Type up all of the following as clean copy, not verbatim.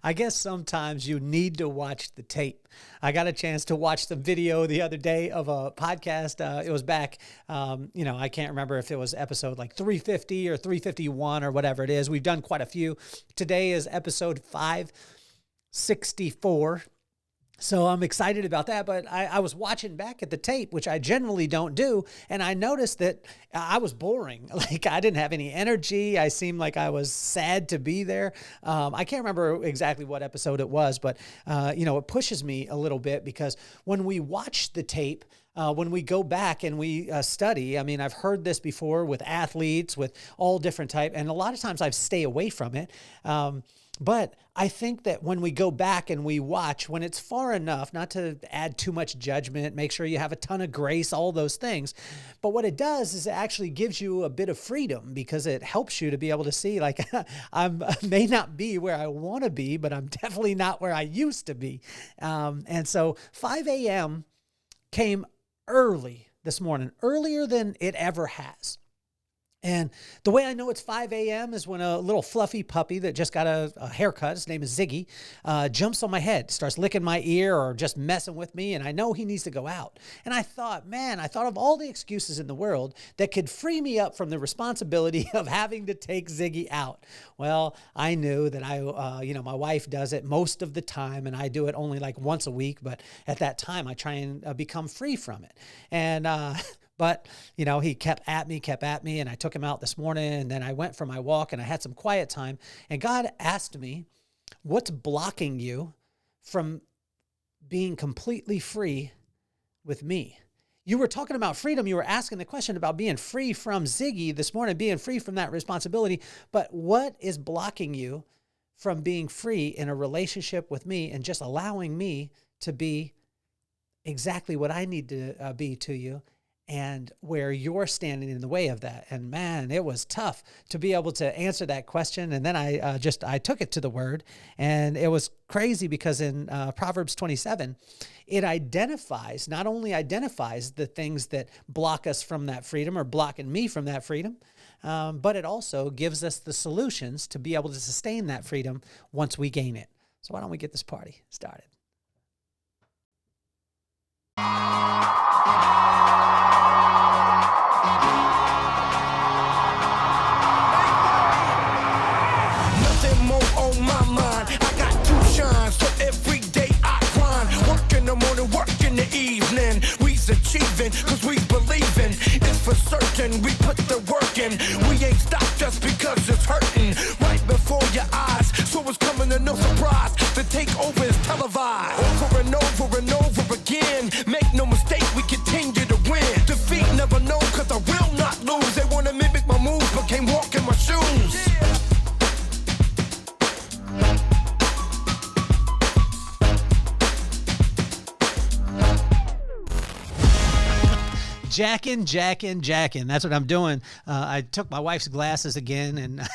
I guess sometimes you need to watch the tape. I got a chance to watch the video the other day of a podcast. It was back, I can't remember if it was episode like 350 or 351 or whatever it is. We've done quite a few. Today is episode 564. So I'm excited about that, but I was watching back at the tape, which I generally don't do, and I noticed that I was boring. Like, I didn't have any energy. I seemed like I was sad to be there. I can't remember exactly what episode it was, but, it pushes me a little bit because when we watch the tape, when we go back and we study, I mean, I've heard this before with athletes, with all different type, and a lot of times I stay away from it. But I think that when we go back and we watch, when it's far enough, not to add too much judgment, make sure you have a ton of grace, all those things. But what it does is it actually gives you a bit of freedom because it helps you to be able to see, like, I may not be where I want to be, but I'm definitely not where I used to be. And so 5 a.m. came early this morning, earlier than it ever has. And the way I know it's 5 a.m. is when a little fluffy puppy that just got a haircut, his name is Ziggy, jumps on my head, starts licking my ear or just messing with me, and I know he needs to go out. And I thought of all the excuses in the world that could free me up from the responsibility of having to take Ziggy out. Well, I knew that my wife does it most of the time, and I do it only like once a week, but at that time I try and become free from it. And But, he kept at me, and I took him out this morning, and then I went for my walk, and I had some quiet time, and God asked me, what's blocking you from being completely free with me? You were talking about freedom. You were asking the question about being free from Ziggy this morning, being free from that responsibility, but what is blocking you from being free in a relationship with me and just allowing me to be exactly what I need to be to you? And where you're standing in the way of that. And man, it was tough to be able to answer that question. And then I took it to the word, and it was crazy because in Proverbs 27, it not only identifies the things that block us from that freedom or blocking me from that freedom, but it also gives us the solutions to be able to sustain that freedom once we gain it. So why don't we get this party started? Achieving, cause we believing it's for certain. We put the work in. We ain't stopped just because it's hurting right before your eyes. So it's coming to no surprise. The takeover is televised over and over and over again. Make no mistake, we continue to win. Defeat never known, cause I will not lose. They wanna mimic my moves, but can't walk in my shoes. Jacking. That's what I'm doing. I took my wife's glasses again, and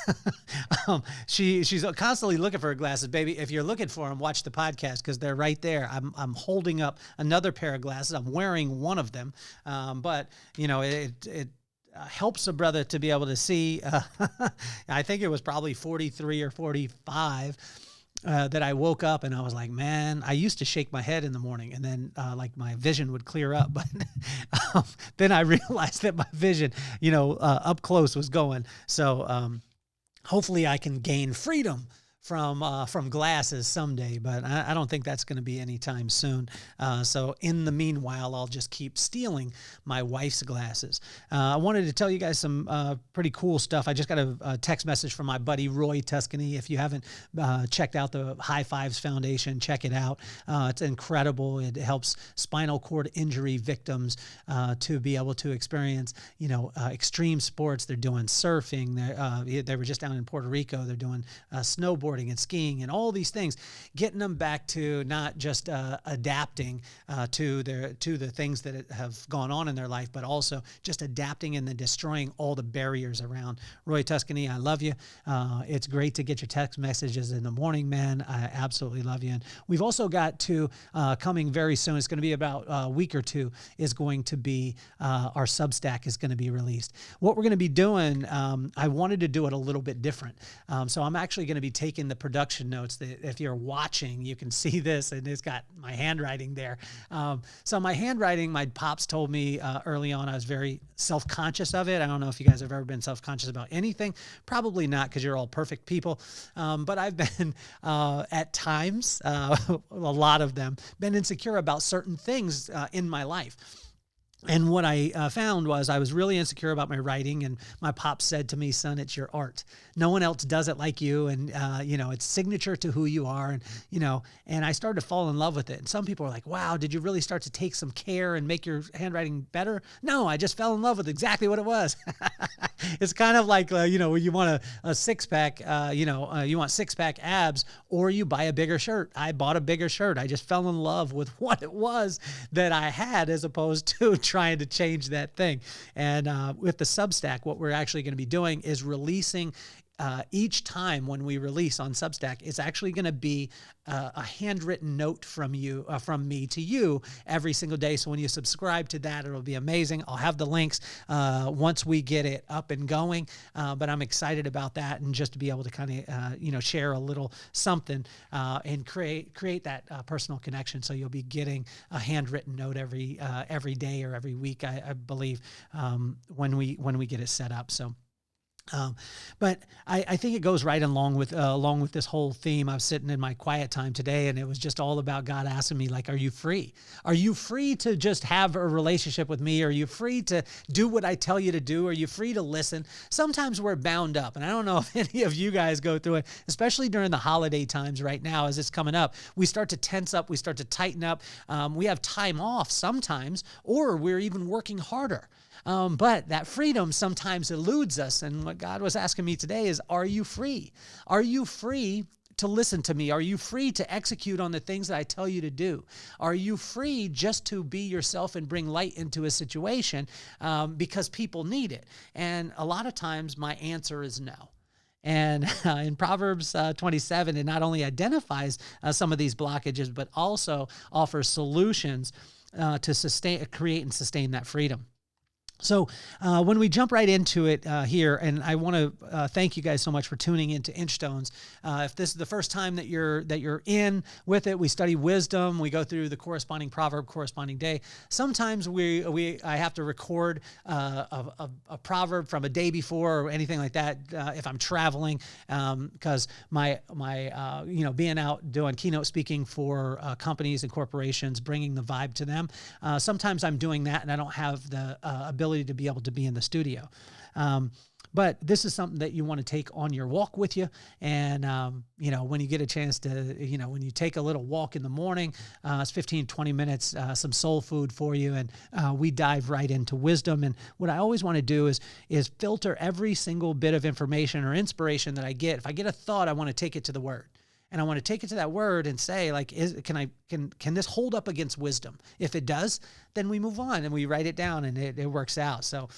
she's constantly looking for her glasses. Baby, if you're looking for them, watch the podcast because they're right there. I'm holding up another pair of glasses. I'm wearing one of them, but it helps a brother to be able to see. I think it was probably 43 or 45. That I woke up and I was like, man, I used to shake my head in the morning and then like my vision would clear up. But then I realized that my vision, up close was going. So hopefully I can gain freedom from glasses someday, but I don't think that's going to be anytime soon. So in the meanwhile, I'll just keep stealing my wife's glasses. I wanted to tell you guys some pretty cool stuff. I just got a text message from my buddy Roy Tuscany. If you haven't checked out the High Fives Foundation, check it out. It's incredible. It helps spinal cord injury victims to be able to experience, extreme sports. They're doing surfing. They were just down in Puerto Rico. They're doing snowboarding and skiing and all these things, getting them back to not just adapting to the things that have gone on in their life, but also just adapting and then destroying all the barriers around. Roy Tuscany, I love you. It's great to get your text messages in the morning, man. I absolutely love you. And we've also got to coming very soon. It's going to be about a week or two. Is going to be our Substack is going to be released. What we're going to be doing, I wanted to do it a little bit different. So I'm actually going to be taking in the production notes that if you're watching, you can see this, and it's got my handwriting there. So my handwriting, my pops told me early on, I was very self-conscious of it. I don't know if you guys have ever been self-conscious about anything. Probably not, because you're all perfect people. But I've been at times, a lot of them, been insecure about certain things in my life. And what I found was I was really insecure about my writing, and my pop said to me, son, it's your art. No one else does it like you. And, it's signature to who you are. And I started to fall in love with it. And some people are like, wow, did you really start to take some care and make your handwriting better? No, I just fell in love with exactly what it was. It's kind of like, when you want a six-pack, you want six-pack abs, or you buy a bigger shirt. I bought a bigger shirt. I just fell in love with what it was that I had, as opposed to trying to change that thing. And with the Substack, what we're actually going to be doing is releasing each time when we release on Substack, it's actually going to be a handwritten note from me to you every single day. So when you subscribe to that, it'll be amazing. I'll have the links once we get it up and going. But I'm excited about that, and just to be able to kind of share a little something and create that personal connection. So you'll be getting a handwritten note every day or every week, I believe, when we get it set up. So. But I think it goes right along with this whole theme. I was sitting in my quiet time today, and it was just all about God asking me, like, are you free? Are you free to just have a relationship with me? Are you free to do what I tell you to do? Are you free to listen? Sometimes we're bound up, and I don't know if any of you guys go through it, especially during the holiday times right now as it's coming up. We start to tense up. We start to tighten up. We have time off sometimes, or we're even working harder. But that freedom sometimes eludes us. And what God was asking me today is, are you free? Are you free to listen to me? Are you free to execute on the things that I tell you to do? Are you free just to be yourself and bring light into a situation because people need it? And a lot of times my answer is no. And in Proverbs 27, it not only identifies some of these blockages, but also offers solutions to create and sustain that freedom. So when we jump right into it here, and I want to thank you guys so much for tuning into Inchstones. If this is the first time that you're in with it, we study wisdom. We go through the corresponding proverb, corresponding day. Sometimes I have to record a proverb from a day before or anything like that if I'm traveling, because my being out doing keynote speaking for companies and corporations, bringing the vibe to them. Sometimes I'm doing that, and I don't have the ability to be able to be in the studio. But this is something that you want to take on your walk with you. And, when you get a chance to, when you take a little walk in the morning, it's 15, 20 minutes, some soul food for you. And we dive right into wisdom. And what I always want to do is filter every single bit of information or inspiration that I get. If I get a thought, I want to take it to the Word. And I want to take it to that Word and say, like, can this hold up against wisdom? If it does, then we move on and we write it down, and it works out. So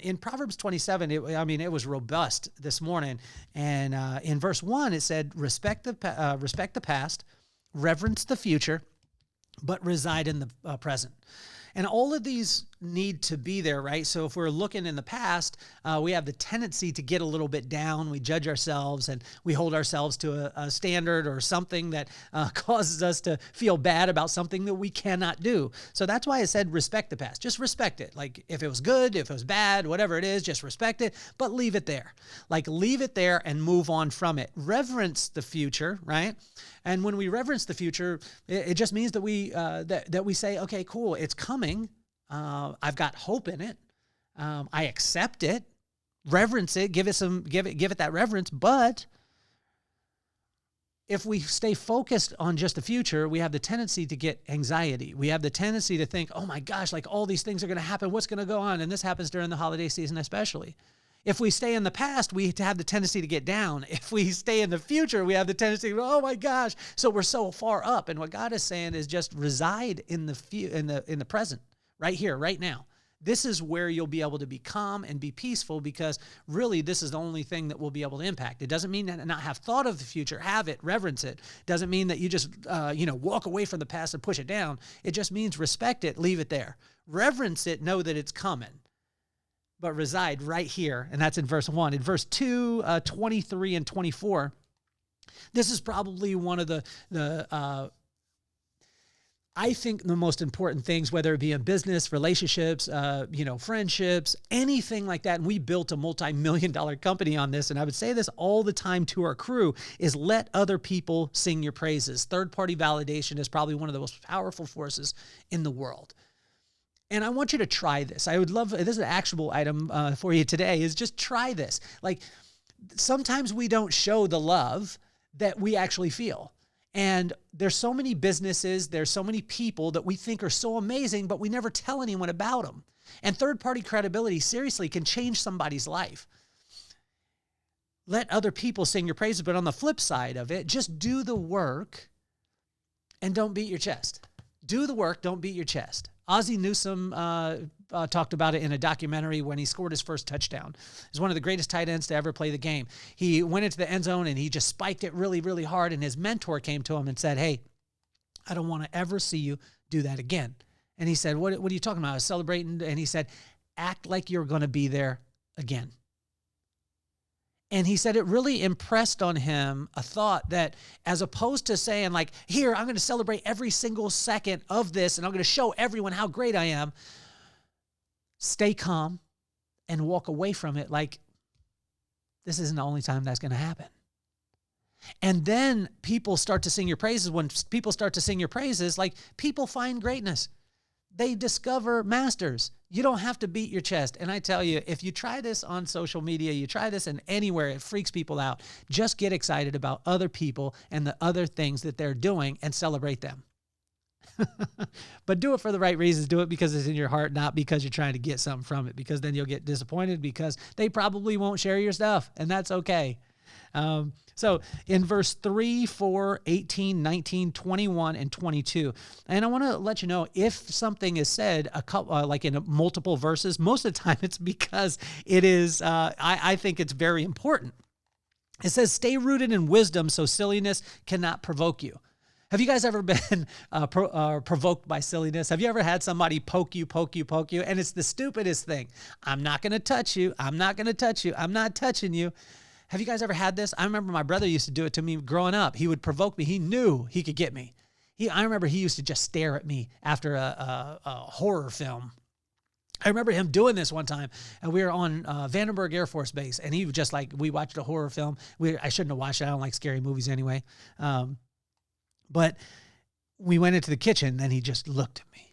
in Proverbs 27, it was robust this morning. And in verse 1, it said, respect the past, reverence the future, but reside in the present. And all of these need to be there, right? So if we're looking in the past, we have the tendency to get a little bit down. We judge ourselves, and we hold ourselves to a standard or something that causes us to feel bad about something that we cannot do. So that's why I said respect the past. Just respect it. Like, if it was good, if it was bad, whatever it is, just respect it, but leave it there. Like, leave it there and move on from it. Reverence the future, right? And when we reverence the future, it just means that we say, okay, cool, it's coming. I've got hope in it. I accept it, reverence it, give it that reverence. But if we stay focused on just the future, we have the tendency to get anxiety. We have the tendency to think, oh my gosh, like all these things are going to happen. What's going to go on? And this happens during the holiday season, especially. If we stay in the past, we have the tendency to get down. If we stay in the future, we have the tendency to go, oh my gosh. So we're so far up. And what God is saying is just reside in the present, right here, right now. This is where you'll be able to be calm and be peaceful, because really this is the only thing that we'll be able to impact. It doesn't mean that not have thought of the future, have it, reverence it. It doesn't mean that you just, walk away from the past and push it down. It just means respect it, leave it there. Reverence it, know that it's coming. But reside right here. And that's in verse 1. In verse 2, 23 and 24, This is probably one of I think the most important things, whether it be in business, relationships, friendships, anything like that. And we built a multi-million-dollar company on this. And I would say this all the time to our crew is let other people sing your praises. Third-party validation is probably one of the most powerful forces in the world. And I want you to try this. I would love, this is an actionable item for you today, is just try this. Like sometimes we don't show the love that we actually feel. And there's so many businesses, there's so many people that we think are so amazing, but we never tell anyone about them. And third-party credibility seriously can change somebody's life. Let other people sing your praises, but on the flip side of it, just do the work and don't beat your chest. Do the work, don't beat your chest. Ozzie Newsome talked about it in a documentary when he scored his first touchdown. He's one of the greatest tight ends to ever play the game. He went into the end zone and he just spiked it really, really hard. And his mentor came to him and said, "Hey, I don't want to ever see you do that again." And he said, what are you talking about? I was celebrating. And he said, "Act like you're going to be there again." And he said it really impressed on him a thought that as opposed to saying like, "Here, I'm going to celebrate every single second of this and I'm going to show everyone how great I am," stay calm and walk away from it like, this isn't the only time that's going to happen. And then people start to sing your praises. When people start to sing your praises, like people find greatness. They discover masters. You don't have to beat your chest. And I tell you, if you try this on social media, you try this in anywhere, it freaks people out. Just get excited about other people and the other things that they're doing and celebrate them. But do it for the right reasons. Do it because it's in your heart, not because you're trying to get something from it, because then you'll get disappointed because they probably won't share your stuff, and that's okay. So in verse 3, 4, 18, 19, 21, and 22, and I want to let you know if something is said a couple, like in multiple verses, most of the time it's because it is, I think it's very important. It says, "Stay rooted in wisdom so silliness cannot provoke you." Have you guys ever been provoked by silliness? Have you ever had somebody poke you? And it's the stupidest thing. "I'm not going to touch you. I'm not going to touch you. I'm not touching you." Have you guys ever had this? I remember my brother used to do it to me growing up. He would provoke me. He knew he could get me. I remember he used to just stare at me after a horror film. I remember him doing this one time, and we were on Vandenberg Air Force Base, and he was just like, we watched a horror film. I shouldn't have watched it. I don't like scary movies anyway. But we went into the kitchen, and he just looked at me.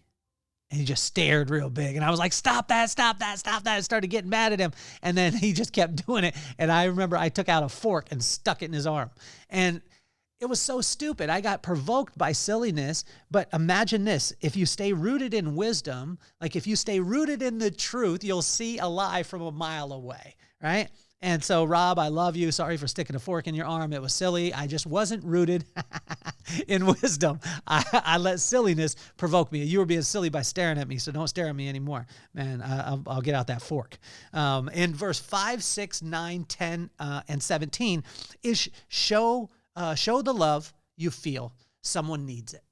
And he just stared real big. And I was like, "Stop that, stop that, stop that." I started getting mad at him. And then he just kept doing it. And I remember I took out a fork and stuck it in his arm. And it was so stupid. I got provoked by silliness. But imagine this. If you stay rooted in wisdom, like if you stay rooted in the truth, you'll see a lie from a mile away, right? And so, Rob, I love you. Sorry for sticking a fork in your arm. It was silly. I just wasn't rooted in wisdom. I let silliness provoke me. You were being silly by staring at me, so don't stare at me anymore. Man, I'll get out that fork. In verse 5, 6, 9, 10, and 17 is show the love you feel. Someone needs it.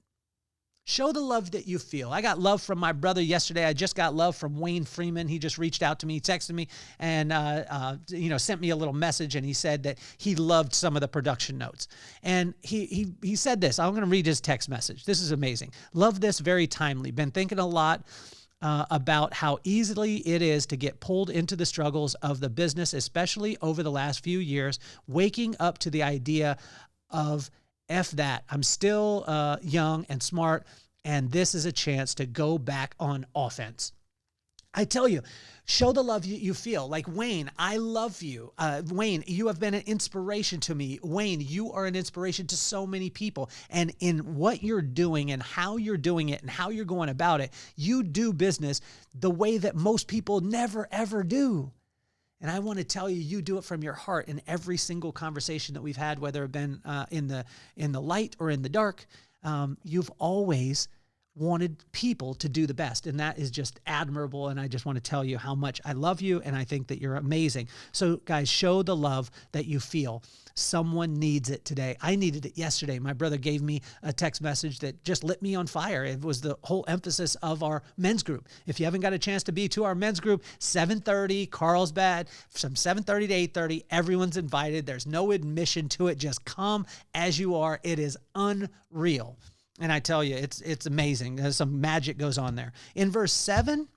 Show the love that you feel. I got love from my brother yesterday. I just got love from Wayne Freeman. He just reached out to me, texted me, and sent me a little message. And he said that he loved some of the production notes. And he said this. I'm going to read his text message. This is amazing. "Love this, very timely. Been thinking a lot about how easily it is to get pulled into the struggles of the business, especially over the last few years. Waking up to the idea of F that. I'm still young and smart, and this is a chance to go back on offense." I tell you, show the love you feel. Like, Wayne, I love you. Wayne, you have been an inspiration to me. Wayne, you are an inspiration to so many people. And in what you're doing and how you're doing it and how you're going about it, you do business the way that most people never, ever do. And I want to tell you, you do it from your heart in every single conversation that we've had, whether it been in the light or in the dark. You've always wanted people to do the best, and that is just admirable. And I just want to tell you how much I love you, and I think that you're amazing. So, guys, show the love that you feel. Someone needs it today. I needed it yesterday. My brother gave me a text message that just lit me on fire. It was the whole emphasis of our men's group. If you haven't got a chance to be to our men's group, 7:30, Carlsbad, from 7:30 to 8:30, everyone's invited. There's no admission to it. Just come as you are. It is unreal. And I tell you, it's amazing. There's some magic goes on there. In verse 7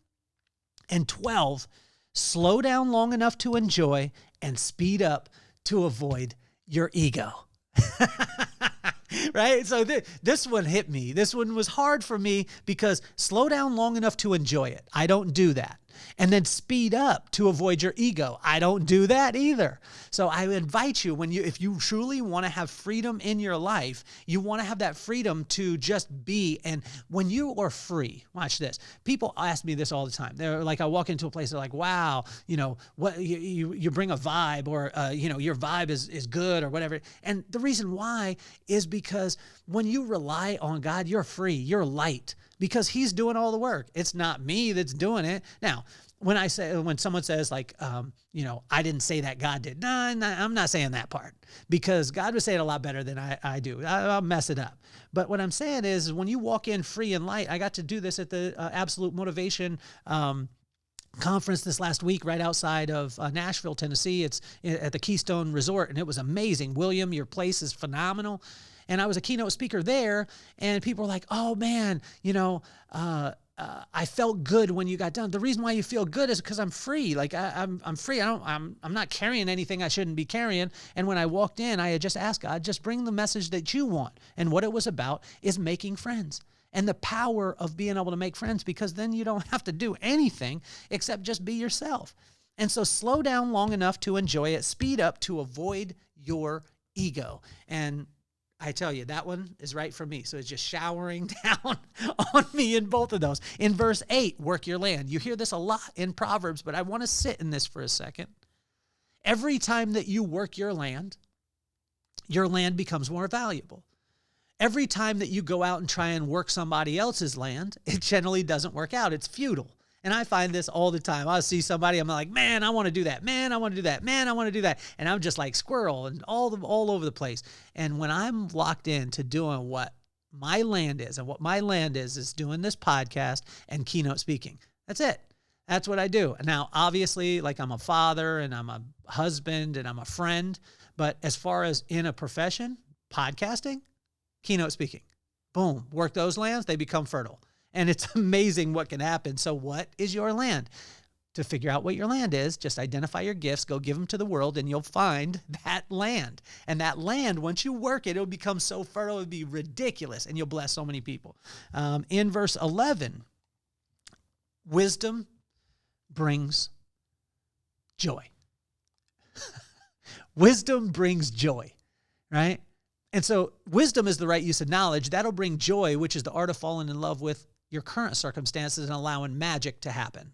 and 12, slow down long enough to enjoy and speed up to avoid your ego. Right? So this one hit me. This one was hard for me because slow down long enough to enjoy it. I don't do that. And then speed up to avoid your ego. I don't do that either. So I invite you, if you truly want to have freedom in your life, you want to have that freedom to just be. And when you are free, watch this. People ask me this all the time. They're like, I walk into a place, they're like, wow, what you bring a vibe, or your vibe is good, or whatever. And the reason why is because when you rely on God, you're free, you're light, because he's doing all the work. It's not me that's doing it. Now, when someone says like, I didn't say that, God did. No, I'm not saying that part, because God would say it a lot better than I do. I'll mess it up. But what I'm saying is when you walk in free and light, I got to do this at the Absolute Motivation conference this last week right outside of Nashville, Tennessee. It's at the Keystone Resort, and it was amazing. William, your place is phenomenal. And I was a keynote speaker there, and people were like, oh man, I felt good when you got done. The reason why you feel good is because I'm free. Like I'm free. I'm not carrying anything I shouldn't be carrying. And when I walked in, I had just asked God, just bring the message that you want. And what it was about is making friends, and the power of being able to make friends, because then you don't have to do anything except just be yourself. And so slow down long enough to enjoy it, speed up to avoid your ego. And I tell you, that one is right for me. So it's just showering down on me in both of those. In verse 8, work your land. You hear this a lot in Proverbs, but I want to sit in this for a second. Every time that you work your land becomes more valuable. Every time that you go out and try and work somebody else's land, it generally doesn't work out. It's futile. And I find this all the time. I'll see somebody, I'm like, man, I want to do that. Man, I want to do that. Man, I want to do that. And I'm just like squirrel and all over the place. And when I'm locked in to doing what my land is, and what my land is doing this podcast and keynote speaking. That's it. That's what I do. Now, obviously, like I'm a father and I'm a husband and I'm a friend. But as far as in a profession, podcasting, keynote speaking, boom, work those lands, they become fertile. And it's amazing what can happen. So what is your land? To figure out what your land is, just identify your gifts, go give them to the world, and you'll find that land. And that land, once you work it, it'll become so fertile, it'll be ridiculous, and you'll bless so many people. In verse 11, wisdom brings joy. Wisdom brings joy, right? And so wisdom is the right use of knowledge. That'll bring joy, which is the art of falling in love with your current circumstances and allowing magic to happen.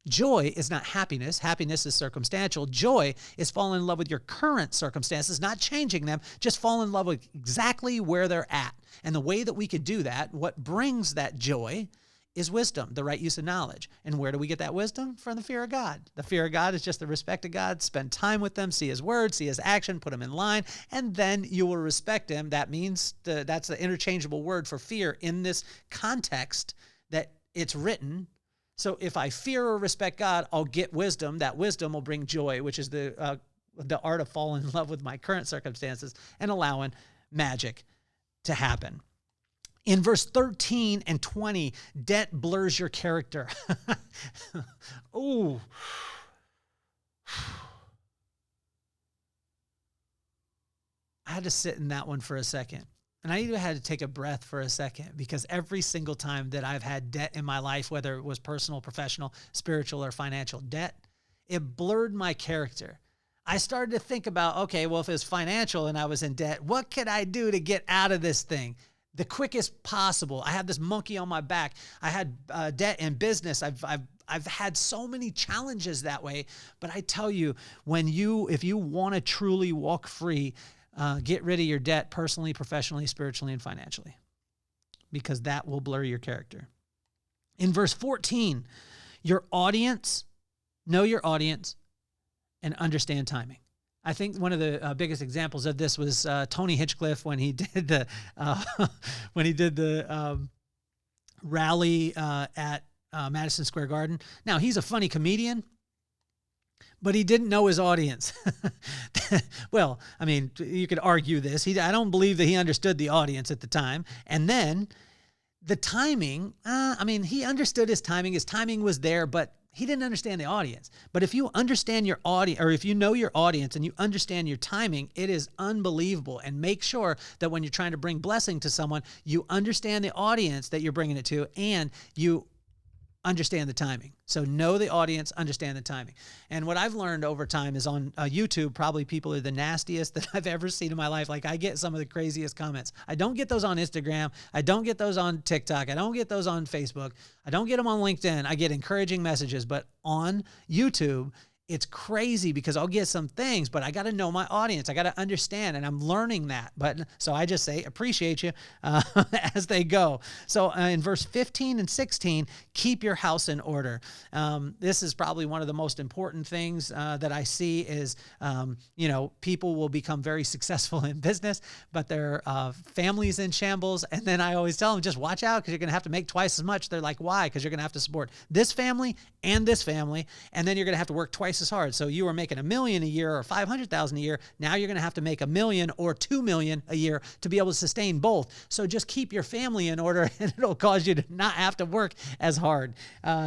Joy is not happiness. Happiness is circumstantial. Joy is falling in love with your current circumstances, not changing them, just fall in love with exactly where they're at. And the way that we could do that, what brings that joy, is wisdom, the right use of knowledge. And where do we get that wisdom? From the fear of God. The fear of God is just the respect of God. Spend time with them, see his word, see his action, put him in line, and then you will respect him. That means that's the interchangeable word for fear in this context that it's written. So if I fear or respect God, I'll get wisdom. That wisdom will bring joy, which is the art of falling in love with my current circumstances and allowing magic to happen. In verse 13 and 20, debt blurs your character. Ooh. I had to sit in that one for a second. And I even had to take a breath for a second, because every single time that I've had debt in my life, whether it was personal, professional, spiritual, or financial debt, it blurred my character. I started to think about, okay, well, if it was financial and I was in debt, what could I do to get out of this thing the quickest possible? I had this monkey on my back. I had debt in business. I've had so many challenges that way. But I tell you, if you want to truly walk free, get rid of your debt personally, professionally, spiritually, and financially, because that will blur your character. In verse 14, know your audience and understand timing. I think one of the biggest examples of this was Tony Hinchcliffe when he did the rally at Madison Square Garden. Now, he's a funny comedian, but he didn't know his audience. Well, I mean, you could argue this. I don't believe that he understood the audience at the time. And then the timing, he understood his timing. His timing was there, but he didn't understand the audience. But if you understand your audience, or if you know your audience and you understand your timing, it is unbelievable. And make sure that when you're trying to bring blessing to someone, you understand the audience that you're bringing it to, and you understand the timing. So know the audience, understand the timing. And what I've learned over time is on YouTube, probably people are the nastiest that I've ever seen in my life. Like, I get some of the craziest comments. I don't get those on Instagram. I don't get those on TikTok. I don't get those on Facebook. I don't get them on LinkedIn. I get encouraging messages, but on YouTube, it's crazy because I'll get some things, but I got to know my audience. I got to understand, and I'm learning that. But so I just say, appreciate you as they go. So in verse 15 and 16, keep your house in order. This is probably one of the most important things that I see is, people will become very successful in business, but their family's in shambles. And then I always tell them, just watch out because you're going to have to make twice as much. They're like, why? Because you're going to have to support this family, and then you're going to have to work twice as hard. So you were making $1 million a year or $500,000 a year. Now you're going to have to make $1 million or $2 million a year to be able to sustain both. So just keep your family in order, and it'll cause you to not have to work as hard.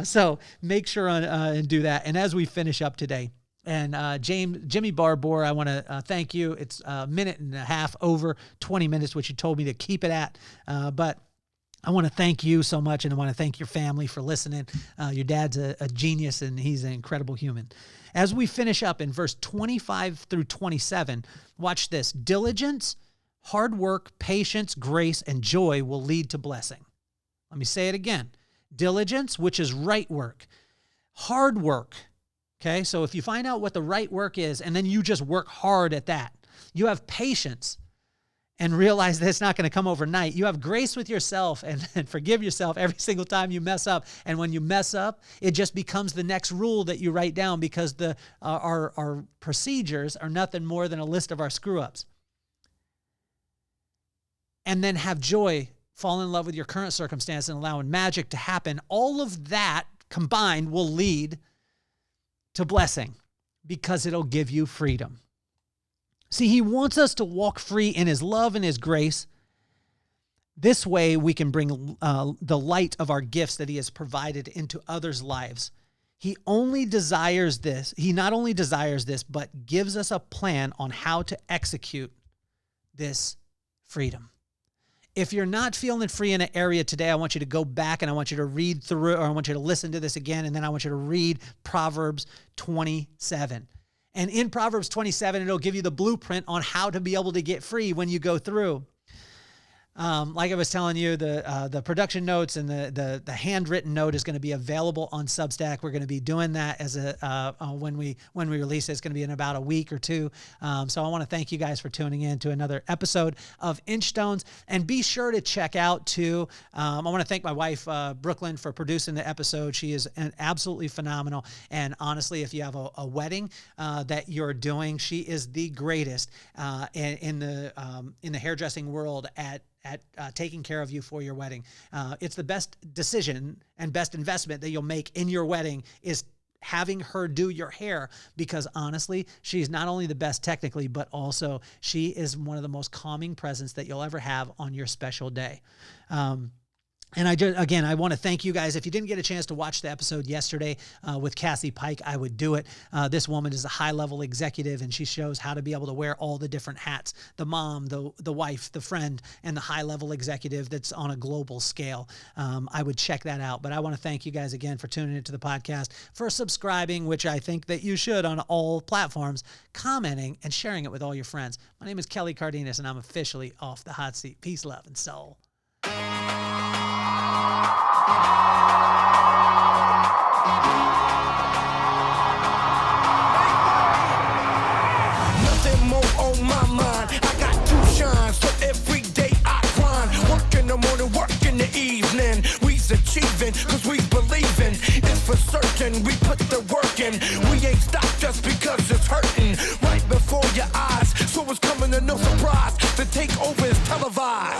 So make sure and do that. And as we finish up today, and Jimmy Barbour, I want to thank you. It's a minute and a half over 20 minutes, which you told me to keep it at. But I want to thank you so much, and I want to thank your family for listening. Your dad's a genius, and he's an incredible human. As we finish up in verse 25 through 27, watch this. Diligence, hard work, patience, grace, and joy will lead to blessing. Let me say it again. Diligence, which is right work. Hard work. Okay, so if you find out what the right work is, and then you just work hard at that, you have patience and realize that it's not going to come overnight. You have grace with yourself and forgive yourself every single time you mess up. And when you mess up, it just becomes the next rule that you write down, because our procedures are nothing more than a list of our screw-ups. And then have joy, fall in love with your current circumstance, and allowing magic to happen. All of that combined will lead to blessing, because it'll give you freedom. See, he wants us to walk free in his love and his grace. This way we can bring the light of our gifts that he has provided into others' lives. He not only desires this, but gives us a plan on how to execute this freedom. If you're not feeling free in an area today, I want you to go back and I want you to read through, or I want you to listen to this again, and then I want you to read Proverbs 27. And in Proverbs 27, it'll give you the blueprint on how to be able to get free when you go through. Like I was telling you, the production notes and the handwritten note is going to be available on Substack. We're going to be doing that as when we release it. It's going to be in about a week or two. So I want to thank you guys for tuning in to another episode of Inchstones, and be sure to check out too. I want to thank my wife Brooklyn for producing the episode. She is absolutely phenomenal. And honestly, if you have a wedding that you're doing, she is the greatest in the hairdressing world at taking care of you for your wedding. It's the best decision and best investment that you'll make in your wedding is having her do your hair, because honestly, she's not only the best technically, but also she is one of the most calming presence that you'll ever have on your special day. And I want to thank you guys. If you didn't get a chance to watch the episode yesterday with Cassie Pike, I would do it. This woman is a high-level executive, and she shows how to be able to wear all the different hats: the mom, the wife, the friend, and the high-level executive that's on a global scale. I would check that out. But I want to thank you guys again for tuning into the podcast, for subscribing, which I think that you should on all platforms, commenting, and sharing it with all your friends. My name is Kelly Cardenas, and I'm officially off the hot seat. Peace, love, and soul. Nothing more on my mind. I got to shine, so every day I grind. Work in the morning, work in the evening. We's achieving, cause we believing. It's for certain, we put the work in. We ain't stopped just because it's hurting. Right before your The takeover is televised.